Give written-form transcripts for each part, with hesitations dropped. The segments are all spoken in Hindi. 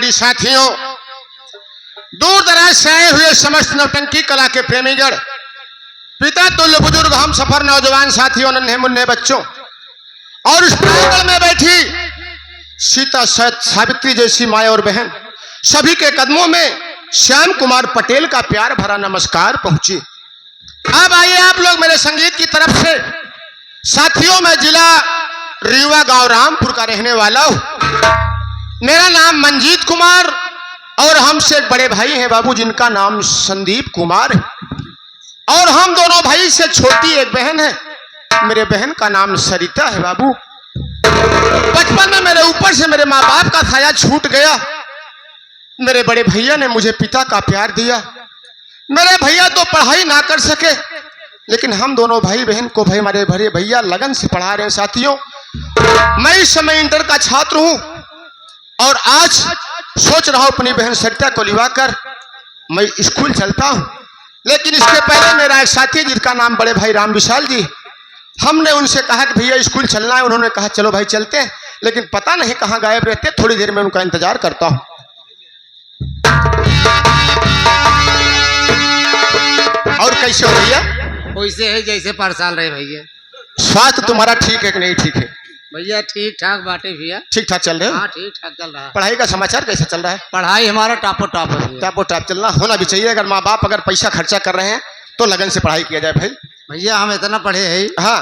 मंडली साथियों, दूर दराज से आए हुए समस्त नौटंकी कला के प्रेमीगण, पिता तुल्य बुजुर्ग, हम सफर नौजवान साथियों, नन्हे मुन्ने बच्चों और उस प्रांगण में बैठी सीता सहित सावित्री जैसी माँ और बहन, सभी के कदमों में श्याम कुमार पटेल का प्यार भरा नमस्कार पहुंची। अब आइए आप लोग मेरे संगीत की तरफ से। साथियों, मैं जिला रीवा गांव रामपुर का रहने वाला हूं। मेरा नाम मंजीत कुमार और हमसे एक बड़े भाई हैं बाबू, जिनका नाम संदीप कुमार है। और हम दोनों भाई से छोटी एक बहन है, मेरे बहन का नाम सरिता है बाबू। बचपन में मेरे ऊपर से मेरे माँ बाप का साया छूट गया। मेरे बड़े भैया ने मुझे पिता का प्यार दिया। मेरे भैया तो पढ़ाई ना कर सके, लेकिन हम दोनों भाई बहन को भाई हमारे भरे भैया लगन से पढ़ा रहे हैं। साथियों, मैं इस समय इंटर का छात्र हूं और आज सोच रहा हूं अपनी बहन सरिता को लिवाकर मैं स्कूल चलता हूं। लेकिन इसके पहले मेरा एक साथी जिसका नाम बड़े भाई राम विशाल जी, हमने उनसे कहा कि भैया स्कूल चलना है। उन्होंने कहा चलो भाई चलते हैं, लेकिन पता नहीं कहां गायब रहते। थोड़ी देर में उनका इंतजार करता हूं। और कैसे हो भैया? वैसे है जैसे परसाल रहे भैया। स्वास्थ्य तुम्हारा ठीक है कि नहीं ठीक है? भैया ठीक ठाक बाटे भैया। ठीक ठाक चल रहे हो? हाँ ठीक ठाक चल रहा है। पढ़ाई का समाचार कैसे चल रहा है? पढ़ाई हमारा टॉपो टॉप है भैया। टॉपो टॉप चलना होना भी चाहिए। अगर माँ बाप अगर पैसा खर्चा कर रहे हैं तो लगन से पढ़ाई किया जाए भाई। भैया हम इतना पढ़े हैं, हाँ,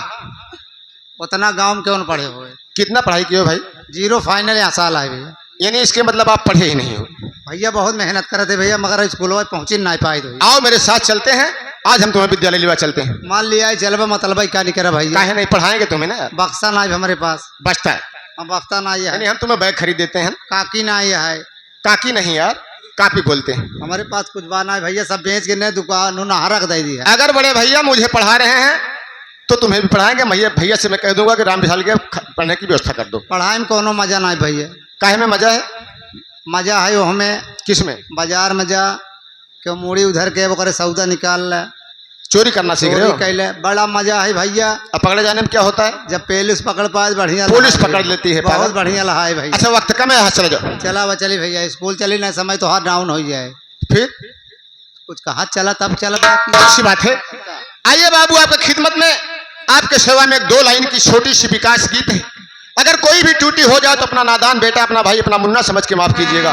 उतना गाँव में क्यों न पढ़े हुए। कितना पढ़ाई किए हो भाई? 0 फाइनल यहाँ साल आए भैया। यानी इसके मतलब आप पढ़े ही नहीं हो? भैया बहुत मेहनत करे थे भैया, मगर स्कूल में पहुंची नहीं पाए थे। आओ मेरे साथ चलते हैं, आज हम तुम्हें विद्यालय लिवा चलते हैं। मान लिया चलबा मतलब क्या नहीं करा भैया। काहे नहीं पढ़ाएंगे तुम्हें ना? बक्सा ना है हमारे पास। बचता है हम बक्सा ना है। यानी हम तुम्हें बैग खरीद देते हैं। काकी ना है। काकी नहीं यार, कापी बोलते हैं। हमारे पास कुछ बाना है भैया, सब बेच के नए दुकान नहा रख दे दी है। अगर बड़े भैया मुझे पढ़ा रहे हैं तो तुम्हें भी पढ़ाएंगे। भैया से मैं कह दूंगा कि राम विशाल के पढ़ने की व्यवस्था कर दो। पढ़ाई में कोनो मजा ना है भैया। काहे में मजा है? मजा है वो हमें किसमें? बाजार में जा क्यों मूड़ी उधर के वो करे सौदा निकाल ले, चोरी करना सीख रहे हो? कैले बड़ा मजा है भैया। अब पकड़े जाने में क्या होता है? जब पुलिस पकड़ पाए बढ़िया, पुलिस पकड़ लेती है, बहुत बढ़िया लहा है भैया। अच्छा वक्त कम है, चले जाओ। चला वो चली भैया, स्कूल चली ना समय तो हाथ डाउन हो जाए। फिर कुछ कहा चला तब चला। अच्छी बात है। आइए बाबू, आपकी खिदमत में, आपके सेवा में एक 2 लाइन की छोटी सी विकास गीत है। अगर कोई भी टूटी हो जाए तो अपना नादान बेटा, अपना भाई, अपना मुन्ना समझ के माफ कीजिएगा।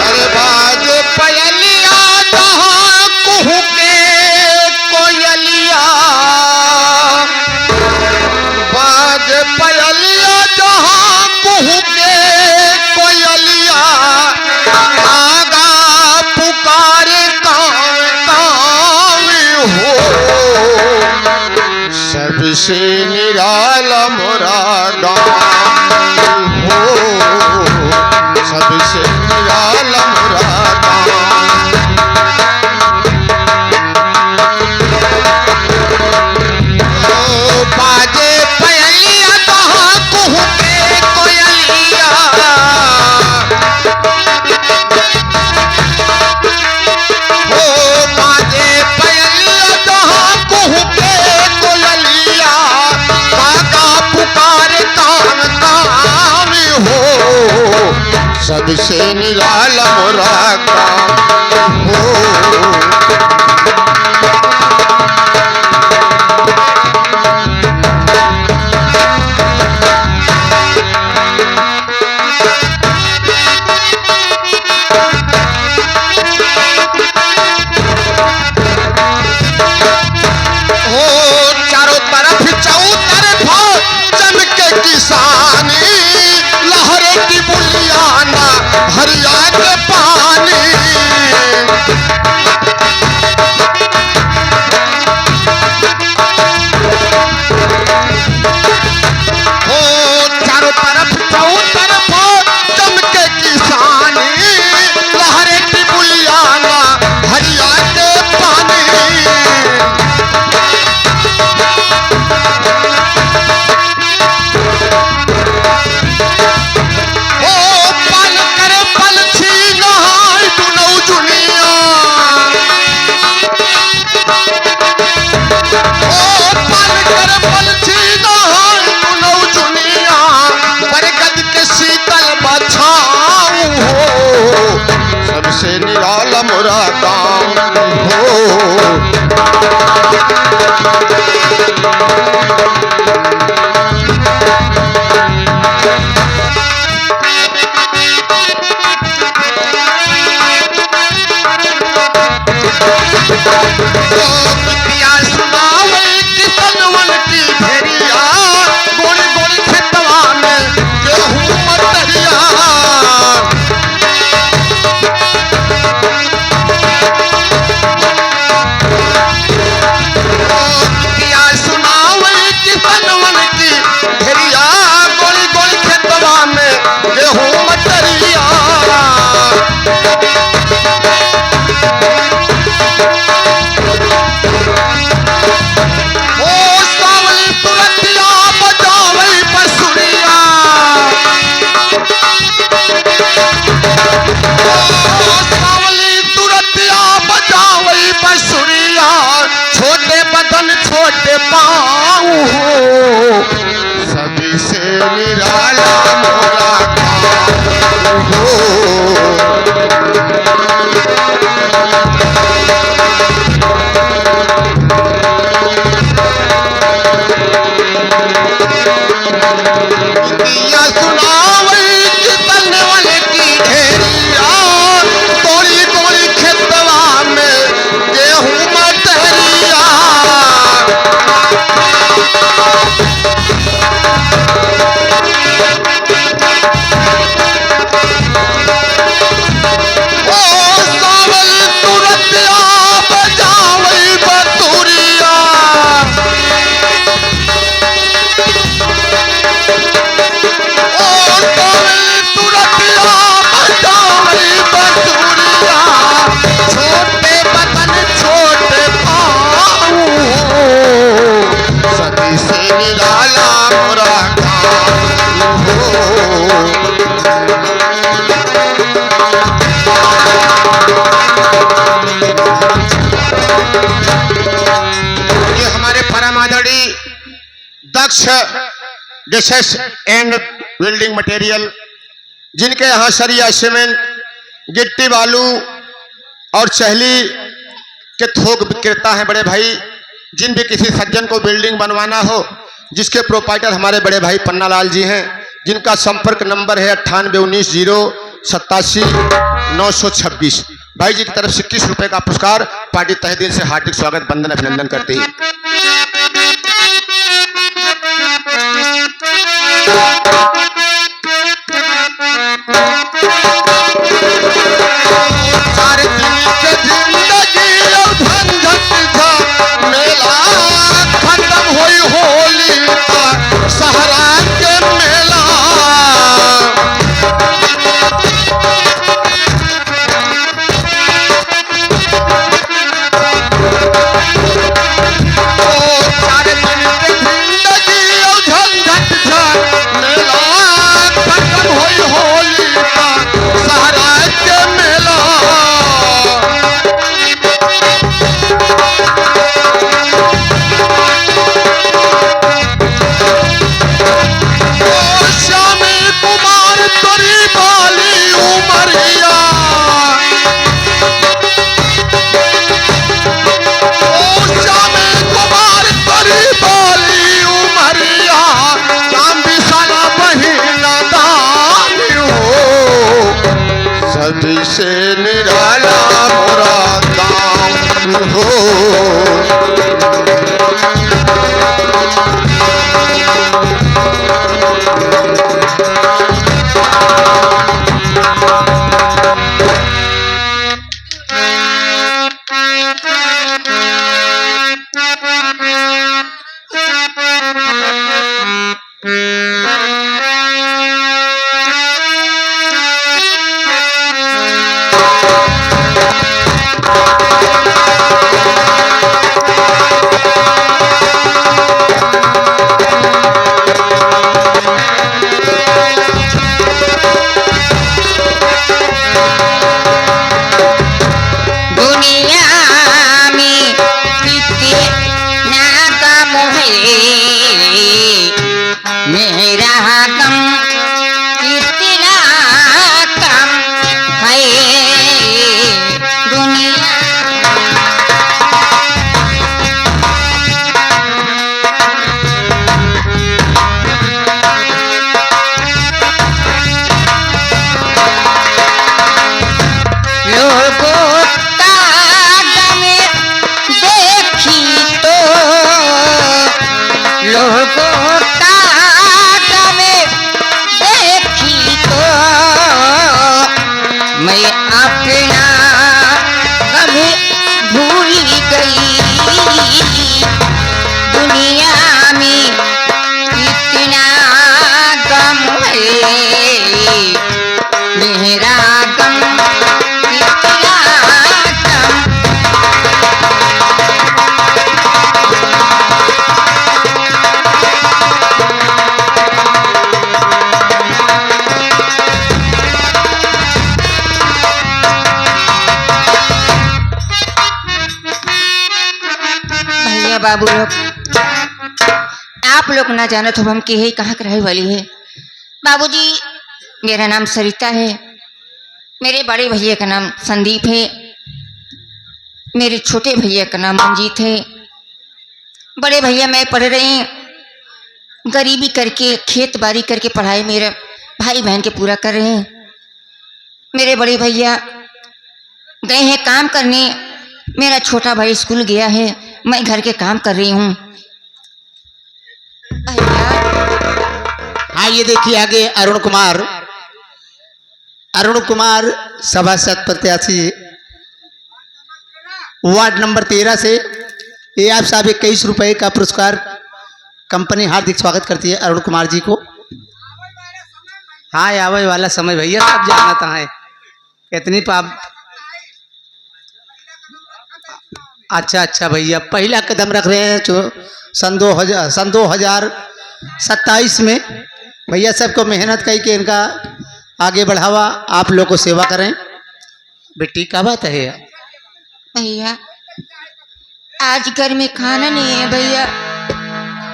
अरे बाज पयलिया जहां कुहू के कोयलिया, बाज पयलिया जहां कुहू के कोयलिया, आगा पुकार काव काव हो, सबसे निराला मोरा गाँव हो, सबसे निराला मोरा गाँव। बाजे पयलिया कहाँ कुहू के कोयलिया, बाजे पयलिया कहाँ कुहू के कोयलिया, काका पुकार काम काम हो, सबसे निराला मोरा गाँव हो। चारों तरफ चौतरफा चमके किसानी, लहरे की बुलियाना हरिया के पानी। चारों तरफ चौतरफा चमके किसानी, लहरे की बुलियाना हरिया के पानी। पल कर पल छीनो पिया सुनावे किसनवन की भेड़िया, गोरी गोरी खेतवा में गेहूं मटरिया। पिया सुनावे किसनवन की भेड़िया, गोरी गोरी खेतवा में गेहूं मटरिया। छोटे बदन छोटे पाँव हो, सभी से निराला मोरा गाँव हो। दिया सुनावे किसनवन की ढेरिया, गोरी गोरी खेतवा में गेहूं मटरिया। ओ सावल तुरतिया बजावई बतुरिया। ओ सावल तुरतिया बजावई बतुरिया। छोटे बदन छोटे पाँव हो, सती से निराला मोरा गाँव हो। ये हमारे परम आदरणीय दक्ष डिशेस एंड बिल्डिंग मटेरियल, जिनके यहाँ सरिया सीमेंट गिट्टी बालू और चहली के थोक विक्रेता हैं बड़े भाई। जिन भी किसी सज्जन को बिल्डिंग बनवाना हो, जिसके प्रोपाइटर हमारे बड़े भाई पन्नालाल जी हैं, जिनका संपर्क नंबर है 9819087926। भाई जी की तरफ से 21 रुपए का पुरस्कार पार्टी तहे दिल से हार्दिक स्वागत वंदन अभिनंदन करती है। सारे दिन के जिंदगी और झंझट झमेला, खत्म हुई होली का सहरा के मेला। सारे दिन के जिंदगी और झंझट झमेला, खत्म हुई होली का सहरा के मेला। श्यामी कुमार तोरी बाली उमरिया। श्यामी कुमार तोरी बाली उमरिया, काम विशाला बहिना दानी हो, सभी से निराला मोरा गाँव हो। भैया बाबू लोग, आप लोग ना जानत हो हम के है कहाँ के रहे वाली है। बाबूजी, मेरा नाम सरिता है, मेरे बड़े भैया का नाम संदीप है, मेरे छोटे भैया का नाम मंजीत है। बड़े भैया मैं पढ़ रही हैं, गरीबी करके खेत बाड़ी करके पढ़ाई मेरे भाई बहन के पूरा कर रहे हैं। मेरे बड़े भैया गए हैं काम करने, मेरा छोटा भाई स्कूल गया है, मैं घर के काम कर रही हूँ। हाँ, ये देखिए आगे अरुण कुमार सभासद प्रत्याशी वार्ड नंबर 13 से। ये आप साहब 21 रुपए का पुरस्कार कंपनी हार्दिक स्वागत करती है अरुण कुमार जी को। हाँ, आवे वाला समय भैया सब जानता है कितनी पाप। अच्छा भैया, पहला कदम रख रहे हैं जो सन 2027 में भैया सबको मेहनत करके इनका आगे बढ़ावा, आप लोग को सेवा करें। बेटी क्या बात है भैया? आज घर में खाना नहीं है भैया,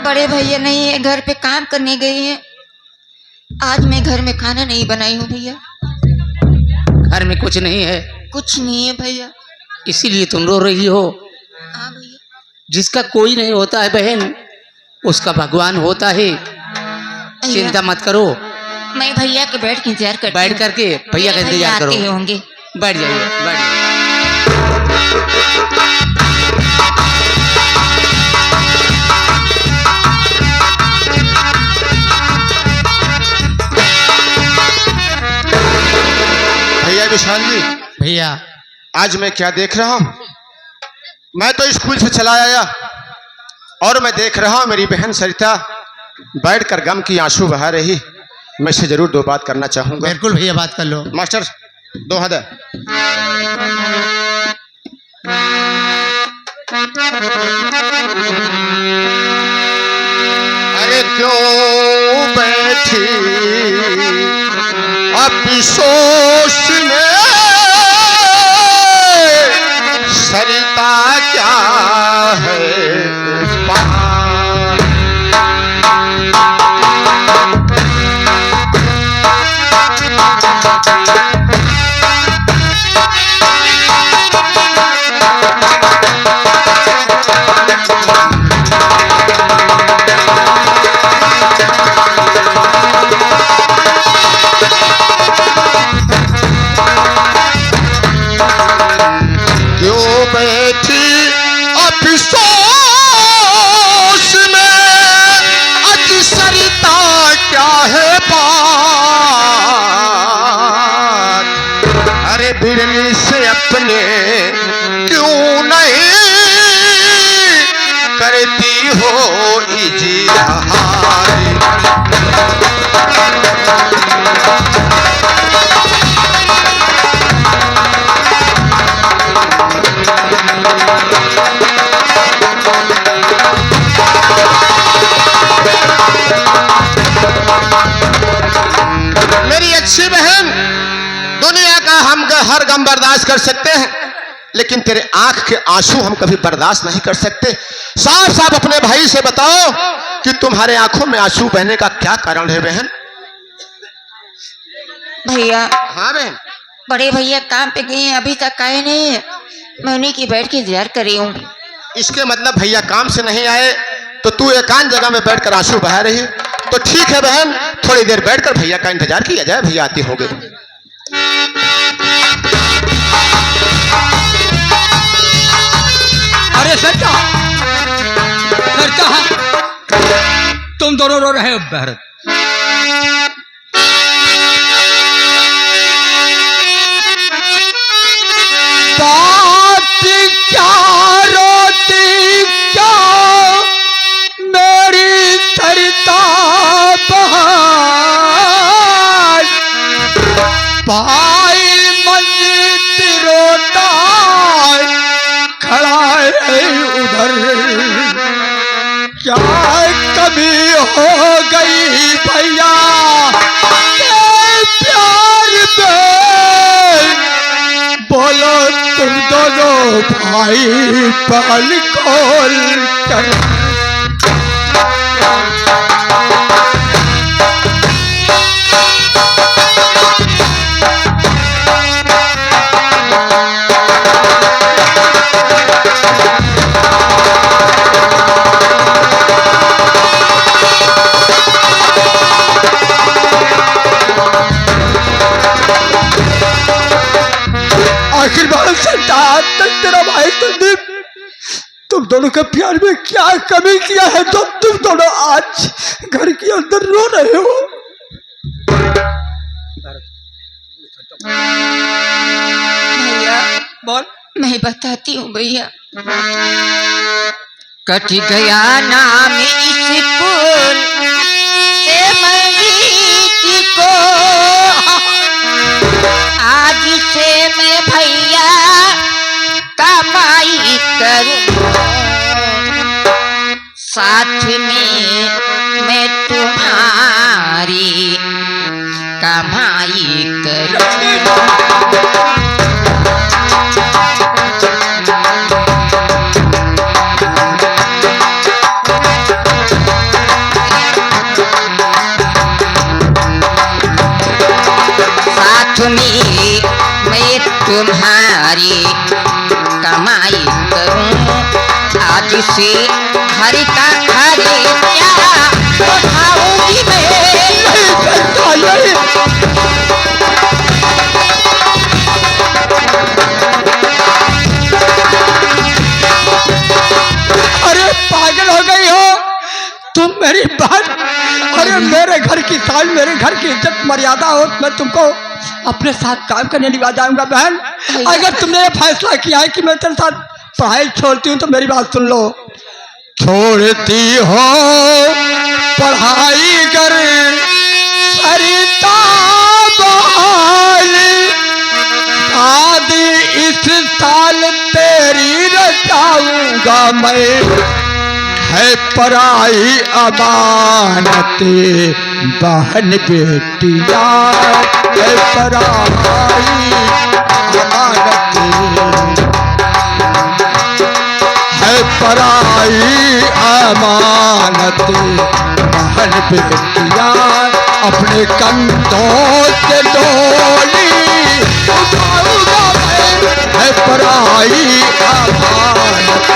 बड़े भैया नहीं है, घर पे काम करने गए हैं। आज मैं घर में खाना नहीं बनाई हूँ भैया। घर में कुछ नहीं है? कुछ नहीं है भैया। इसीलिए तुम रो रही हो? हाँ भैया। जिसका कोई नहीं होता है बहन, उसका भगवान होता है। चिंता मत करो, मैं भैया के बैठ के इंतजार करती बैठ करके भैया का इंतजार करो। होंगे, बैठ जाइए, बैठ जाइए। भैया विशाल जी, भैया आज मैं क्या देख रहा हूँ? मैं तो स्कूल से चला आया और मैं देख रहा हूँ मेरी बहन सरिता बैठकर गम की आंसू बहा रही। मैं से जरूर दो बात करना चाहूंगा। बिल्कुल भैया, बात कर लो। मास्टर दो हद। अरे क्यों बैठी अफसोस में सरिता क्या है बिरनी से अपने क्यों नहीं करती हो इजहार। मेरी अच्छी बहन, दुनिया का हम हर गम बर्दाश्त कर सकते हैं, लेकिन तेरे आंख के आंसू हम कभी बर्दाश्त नहीं कर सकते। साफ साफ अपने भाई से बताओ कि तुम्हारे आंखों में आंसू बहने का क्या कारण है बहन? भैया। हाँ बहन। बड़े भैया काम पे गए हैं, अभी तक आए नहीं है, मैं उन्हीं की बैठ के इंतजार कर रही हूँ। इसके मतलब भैया काम से नहीं आए तो तू एकांत जगह में बैठकर आंसू बहा रही है। तो ठीक है बहन, थोड़ी देर बैठकर भैया का इंतजार किया जाए, भैया आते होंगे। अरे सच्चा तुम दोनों रो रहे हो भरत? बात क्या रोती क्या मेरी सरिता बहार, भाई मंजित रोता खड़ा है उधर, क्या कभी हो गई भैया प्यार में, बोलो तुम दोनों भाई पल खोल कर। आखिर बार सरदार तक तेरा भाई संदीप, तुम दोनों के प्यार में क्या कमी किया है तो तुम दोनों आज घर के अंदर रो रहे हो? भैया बोल। मैं बताती हूँ भैया। कट गया नाम स्कूल से मंजीत को, आज से मैं भैया कमाई करूँ, साथ में मैं तुम्हारी कमाई करूँ। मैं तुम्हारी कमाई करूं, आज से घर का खर्चा उठाऊंगी अरे पागल हो गई हो तुम मेरी बात? अरे मेरे घर की शान, मेरे घर की इज्जत मर्यादा हो, मैं तुमको अपने साथ काम करने निभा जाऊंगा बहन। अगर तुमने ये फैसला किया है कि मैं तेरे साथ पढ़ाई छोड़ती हूँ तो मेरी बात सुन लो। छोड़ती हो पढ़ाई कर सरिता बहाली, शादी इस साल तेरी रचाऊंगा मैं, है पराई अमानत बहन बेटिया, है पराई अमानत, है पराई अमानत बहन बेटिया, अपने कंधों से डोली उठाऊंगा मैं, है पराई अमानत।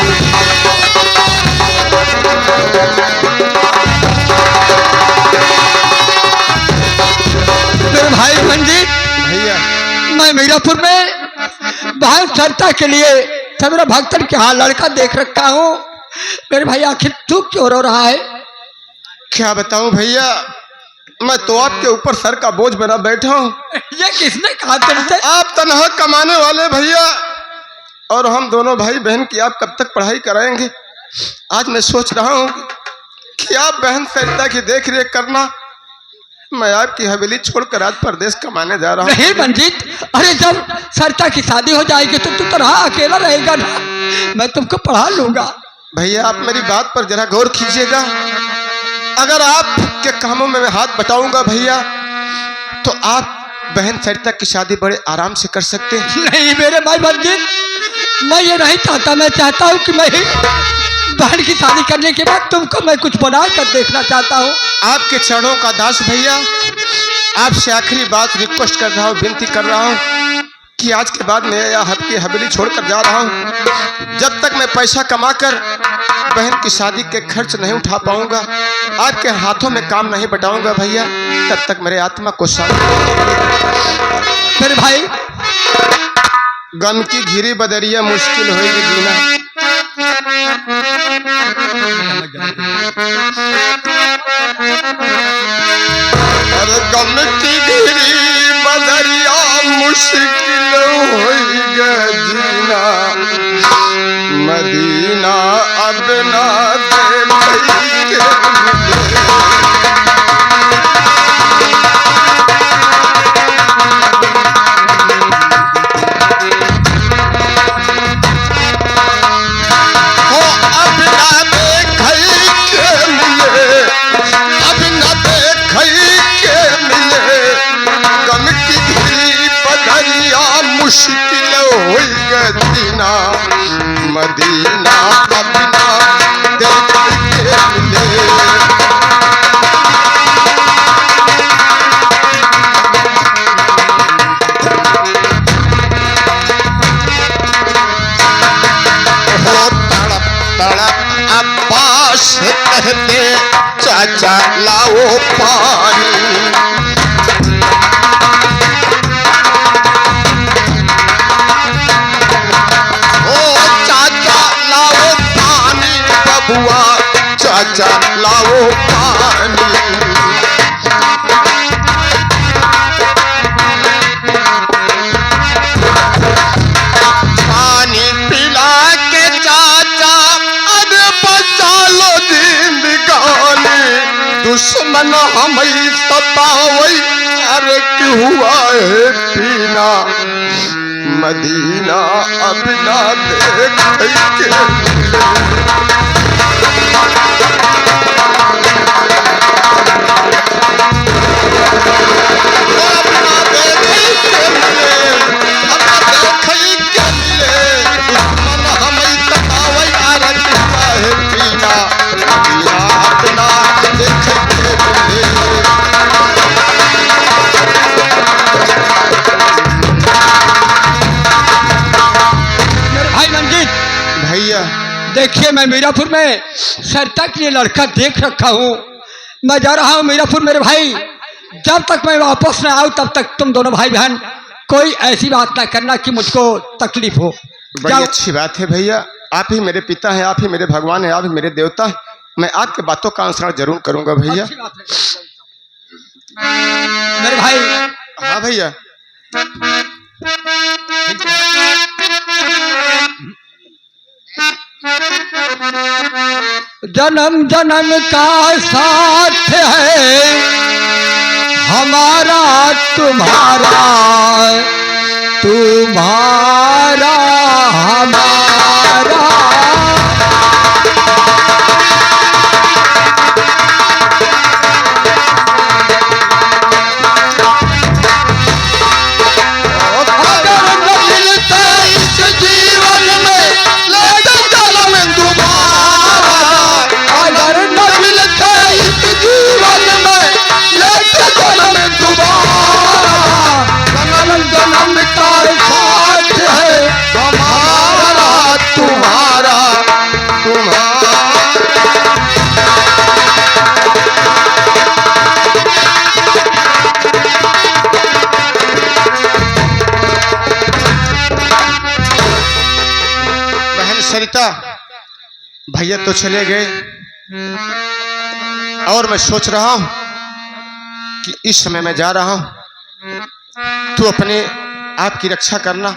मेरे भाई मंजीत भैया मैं मीरापुर में बहन सरिता के लिए मेरा भक्तन के हाथ लड़का देख रखा हूँ। मेरे भाई आखिर तू क्यों रो रहा है? क्या बताऊं भैया, मैं तो आपके ऊपर सर का बोझ बना बैठा हूँ। ये किसने कहा तुमसे? आप तनहा कमाने वाले भैया, और हम दोनों भाई बहन की आप कब तक पढ़ाई कराएंगे। आज मैं सोच रहा हूँ कि आप बहन सरिता की देख रेख करना, मैं आपकी हवेली छोड़कर आज परदेश कमाने जा रहा हूँ। नहीं मंजीत, अरे जब सरिता की शादी हो जाएगी तो तू तरह अकेला रहेगा ना, मैं तुमको पढ़ा लूंगा। भैया आप मेरी बात पर जरा गौर कीजिएगा, अगर आपके कामों में मैं हाथ बटाऊंगा भैया तो आप बहन सरिता की शादी बड़े आराम से कर सकते हैं। नहीं मेरे भाई मंजीत, मैं ये नहीं चाहता। मैं चाहता हूँ कि मैं बहन की शादी करने के बाद तुमको मैं कुछ बना कर देखना चाहता हूँ। आपके चरणों का दास भैया, आपसे आखिरी बात रिक्वेस्ट कर रहा हूँ, विनती कर रहा हूँ कि आज के बाद मैं आपकी हवेली छोड़कर जा रहा हूँ। जब तक मैं पैसा कमाकर बहन की शादी के खर्च नहीं उठा पाऊंगा, आपके हाथों में काम नहीं बटाऊंगा भैया, तब तक मेरे आत्मा को शांति। मेरे भाई गम की घिरी बदरिया मुश्किल होगी जीना, अरे गम की घिरी बदरिया मुश्किल होगी जीना, मदीना अब ना दे मुश्किल हो गदीना मदीना अपना देख के मिले हो तड़प तड़प अब्बास कहते चाचा लाओ पानी बबुआ चाचा लाओ पानी पानी पिला के चाचा अरे बचा लो जिंदगानी दुश्मन हमें सतावई अरे क्यों हुआ है पीना मदीना अपना देख के देखिए मैं मीरापुर में सरिता के लिए लड़का देख रखा हूँ। मैं जा रहा हूँ मीरापुर मेरे भाई। जब तक मैं वापस न आऊँ तब तक तुम दोनों भाई बहन कोई ऐसी बात ना करना कि मुझको तकलीफ हो। बड़ी अच्छी बात है भैया, आप ही मेरे पिता हैं, आप ही मेरे भगवान हैं, आप ही मेरे देवता हैं। मैं आपके बातों का अनुसरण जरूर करूंगा भैया। मेरे भाई। हाँ भैया। जन्म जन्म का साथ है हमारा तुम्हारा तुम्हारा हमारा। सरिता भैया तो चले गए और मैं सोच रहा हूं कि इस समय मैं जा रहा हूं, तू अपने आप की रक्षा करना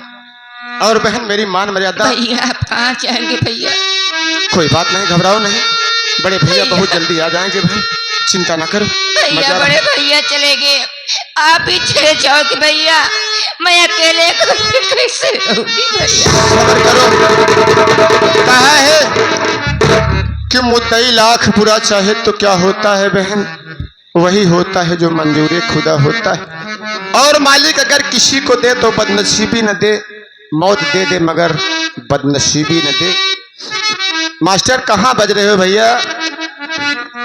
और बहन मेरी मान मर्यादा। भैया आप कहाँ जाएंगे भैया? कोई बात नहीं, घबराओ नहीं, बड़े भैया बहुत जल्दी आ जाएंगे बहन, चिंता ना करो। भैया बड़े भैया चले गए, आप ही चले जाओगे भैया, मैं अकेले कैसे रहूंगी भैया? सब्र करो। कहा है कि मुद्दई लाख बुरा चाहे तो क्या होता है बहन, वही होता है जो मंजूर खुदा होता है। और मालिक अगर किसी को दे तो बदनसीबी न दे, मौत दे दे मगर बदनसीबी न दे। मास्टर कहाँ बज रहे हो भैया?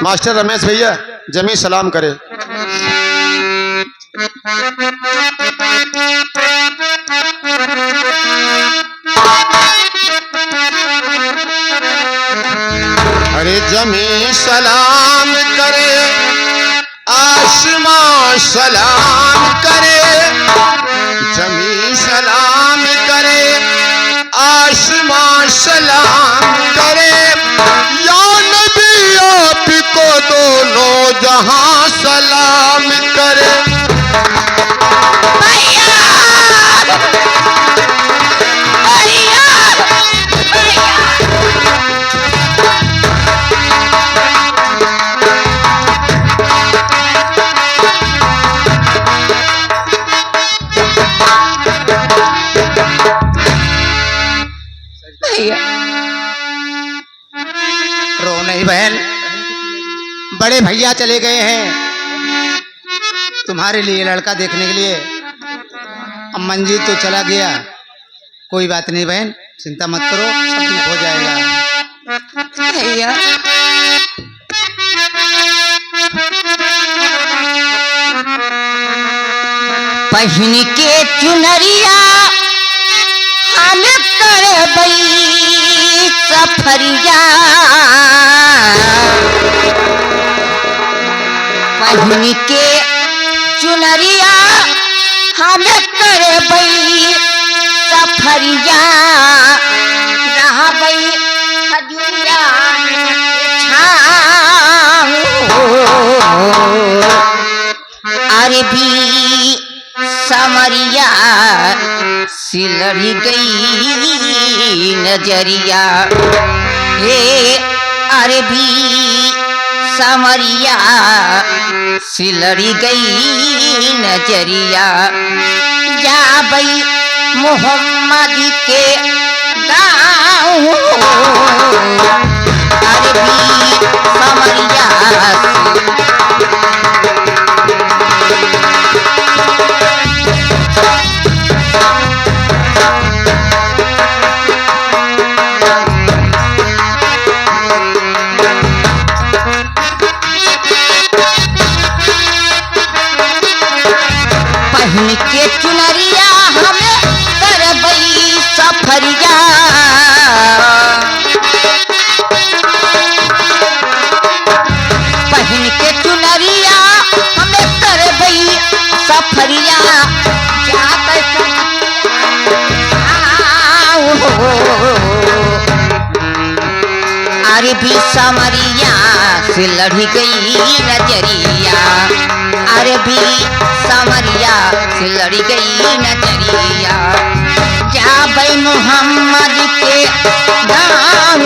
मास्टर रमेश भैया जमी सलाम करे। अरे जमी सलाम करे, आसमां सलाम करे, जमी सलाम करे, आसमां सलाम करे, या नबी आपको दोनों जहां सलाम करे। रो नहीं बहन, बड़े भैया चले गए हैं तुम्हारे लिए लड़का देखने के लिए। अब मंजीत तो चला गया, कोई बात नहीं बहन, चिंता मत करो, सब ठीक हो जाएगा। भैया पहन के चुनरिया हम करबई सफरिया, पहन के चुनरिया हम करबई सफरिया, रहबई खजुरिया अरबी समरिया सिलड़ी गई नजरिया, हे अरबी समरिया सिलड़ी गई नजरिया, जाबई मोहम्मद के गाँव अरबी समरिया पहन के चुनरिया हमें करबई सफरिया, पहन के चुनरिया हमें करबई सफरिया, अरबी समरिया से लड़ी गई नजरिया, अरबी समरिया से लड़ी गई नजरिया, जाबई मोहम्मद के गाँव